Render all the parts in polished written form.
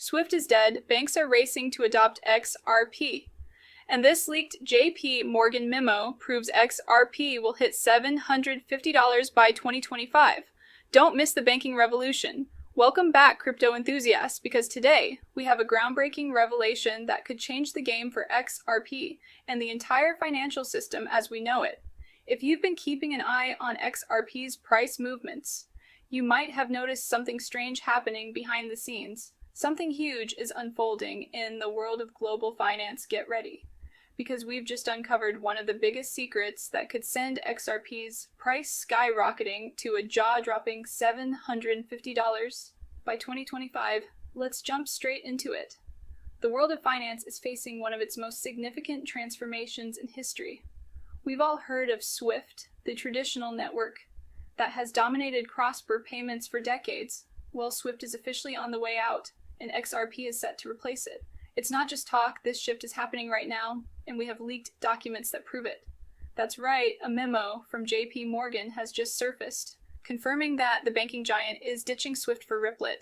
Swift is dead, banks are racing to adopt XRP. And this leaked JPMorgan memo proves XRP will hit $750 by 2025. Don't miss the banking revolution. Welcome back, crypto enthusiasts, because today we have a groundbreaking revelation that could change the game for XRP and the entire financial system as we know it. If you've been keeping an eye on XRP's price movements, you might have noticed something strange happening behind the scenes. Something huge is unfolding in the world of global finance. Get ready, because we've just uncovered one of the biggest secrets that could send XRP's price skyrocketing to a jaw-dropping $750 by 2025. Let's jump straight into it. The world of finance is facing one of its most significant transformations in history. We've all heard of SWIFT, the traditional network that has dominated cross-border payments for decades. Well, SWIFT is officially on the way out, and XRP is set to replace it. It's not just talk, this shift is happening right now, and we have leaked documents that prove it. That's right, a memo from JPMorgan has just surfaced, confirming that the banking giant is ditching SWIFT for Ripple,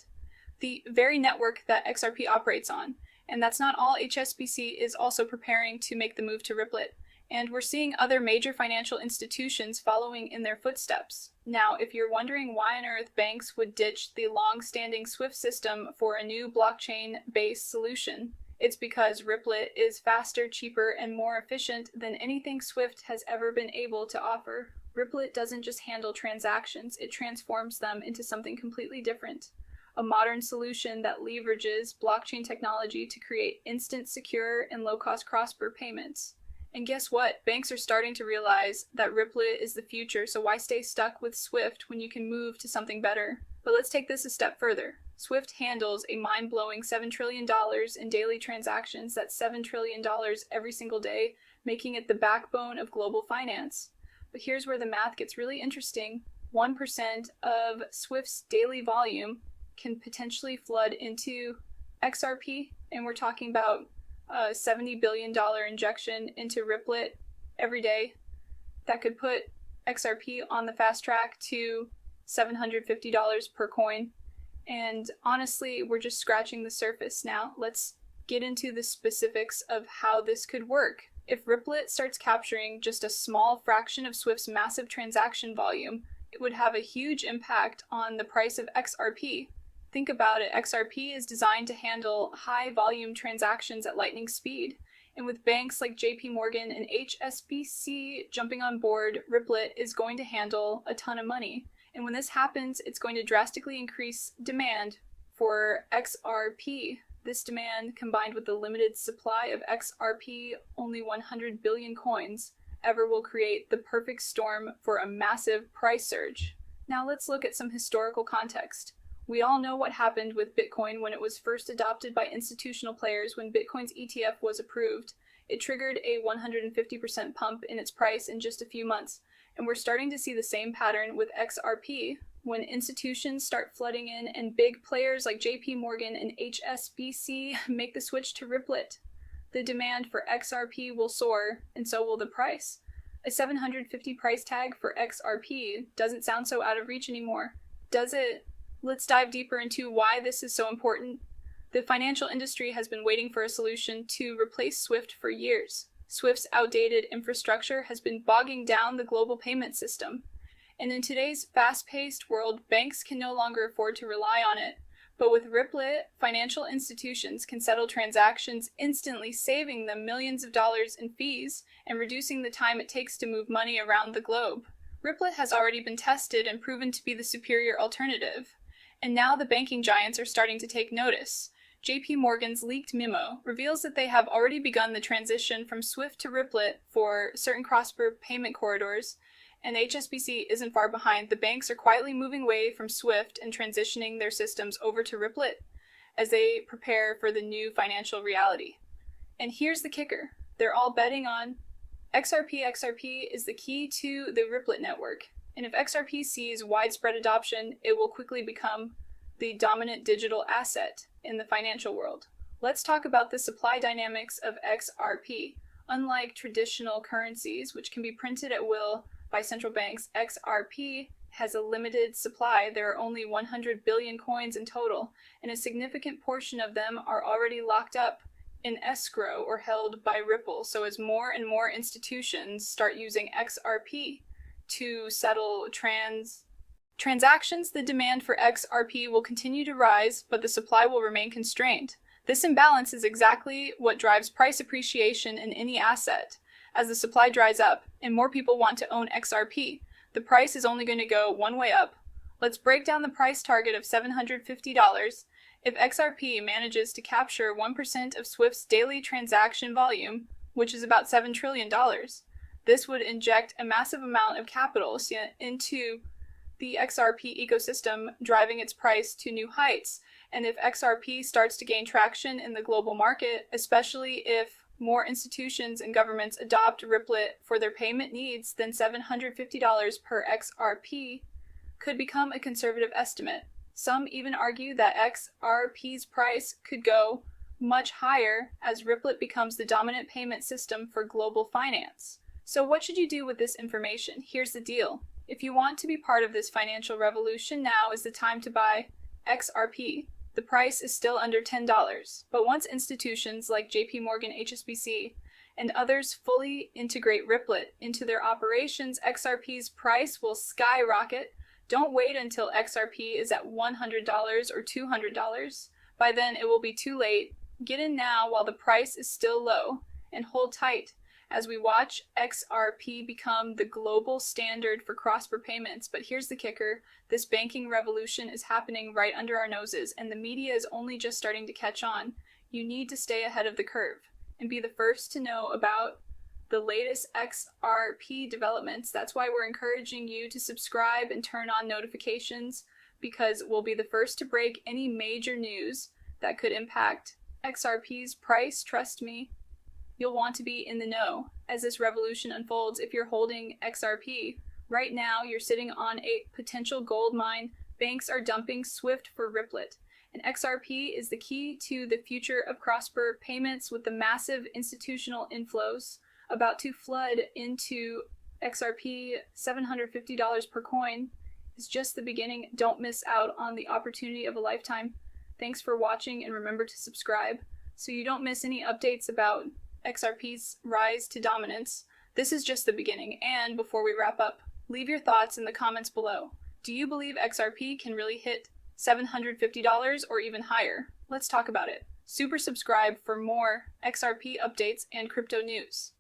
the very network that XRP operates on. And that's not all, HSBC is also preparing to make the move to Ripple, and we're seeing other major financial institutions following in their footsteps. Now, if you're wondering why on earth banks would ditch the long-standing SWIFT system for a new blockchain-based solution, it's because Ripple is faster, cheaper, and more efficient than anything SWIFT has ever been able to offer. Ripple doesn't just handle transactions, it transforms them into something completely different. A modern solution that leverages blockchain technology to create instant, secure, and low-cost cross-border payments. And guess what? Banks are starting to realize that Ripple is the future, so why stay stuck with SWIFT when you can move to something better? But let's take this a step further. SWIFT handles a mind-blowing $7 trillion in daily transactions. That's $7 trillion every single day, making it the backbone of global finance. But here's where the math gets really interesting. 1% of SWIFT's daily volume can potentially flood into XRP, and we're talking about a $70 billion injection into Ripple every day that could put XRP on the fast track to $750 per coin. And honestly, we're just scratching the surface now. Let's get into the specifics of how this could work. If Ripple starts capturing just a small fraction of SWIFT's massive transaction volume, it would have a huge impact on the price of XRP. Think about it, XRP is designed to handle high volume transactions at lightning speed. And with banks like JPMorgan and HSBC jumping on board, Ripple is going to handle a ton of money. And when this happens, it's going to drastically increase demand for XRP. This demand, combined with the limited supply of XRP, only 100 billion coins, ever will create the perfect storm for a massive price surge. Now let's look at some historical context. We all know what happened with Bitcoin when it was first adopted by institutional players. When Bitcoin's ETF was approved, it triggered a 150% pump in its price in just a few months. And we're starting to see the same pattern with XRP. When institutions start flooding in and big players like JPMorgan and HSBC make the switch to Ripple, the demand for XRP will soar, and so will the price. A $750 price tag for XRP doesn't sound so out of reach anymore, does it? Let's dive deeper into why this is so important. The financial industry has been waiting for a solution to replace SWIFT for years. SWIFT's outdated infrastructure has been bogging down the global payment system. And in today's fast-paced world, banks can no longer afford to rely on it. But with Ripple, financial institutions can settle transactions instantly, saving them millions of dollars in fees and reducing the time it takes to move money around the globe. Ripple has already been tested and proven to be the superior alternative. And now the banking giants are starting to take notice. JPMorgan's leaked memo reveals that they have already begun the transition from SWIFT to Ripple for certain cross-border payment corridors, and HSBC isn't far behind. The banks are quietly moving away from SWIFT and transitioning their systems over to Ripple as they prepare for the new financial reality. And here's the kicker. They're all betting on XRP. XRP is the key to the Ripple network. And if XRP sees widespread adoption, it will quickly become the dominant digital asset in the financial world. Let's talk about the supply dynamics of XRP. Unlike traditional currencies, which can be printed at will by central banks, XRP has a limited supply. There are only 100 billion coins in total, and a significant portion of them are already locked up in escrow or held by Ripple. So as more and more institutions start using XRP to settle transactions, the demand for XRP will continue to rise, but the supply will remain constrained. This imbalance is exactly what drives price appreciation in any asset. As the supply dries up and more people want to own XRP, the price is only going to go one way up. Let's break down the price target of $750. If XRP manages to capture 1% of Swift's daily transaction volume, which is about $7 trillion, this would inject a massive amount of capital into the XRP ecosystem, driving its price to new heights. And if XRP starts to gain traction in the global market, especially if more institutions and governments adopt Ripple for their payment needs, then $750 per XRP could become a conservative estimate. Some even argue that XRP's price could go much higher as Ripple becomes the dominant payment system for global finance. So what should you do with this information? Here's the deal. If you want to be part of this financial revolution, now is the time to buy XRP. The price is still under $10, but once institutions like JPMorgan, HSBC, and others fully integrate Ripple into their operations, XRP's price will skyrocket. Don't wait until XRP is at $100 or $200. By then, it will be too late. Get in now while the price is still low, and hold tight as we watch XRP become the global standard for cross-border payments. But here's the kicker. This banking revolution is happening right under our noses, and the media is only just starting to catch on. You need to stay ahead of the curve and be the first to know about the latest XRP developments. That's why we're encouraging you to subscribe and turn on notifications, because we'll be the first to break any major news that could impact XRP's price. Trust me, you'll want to be in the know as this revolution unfolds. If you're holding XRP right now, you're sitting on a potential gold mine. Banks are dumping Swift for Ripple, and XRP is the key to the future of cross-border payments. With the massive institutional inflows about to flood into XRP, $750 per coin is just the beginning. Don't miss out on the opportunity of a lifetime. Thanks for watching, and remember to subscribe so you don't miss any updates about XRP's rise to dominance. This is just the beginning. And before we wrap up, leave your thoughts in the comments below. Do you believe XRP can really hit $750 or even higher? Let's talk about it. Super subscribe for more XRP updates and crypto news.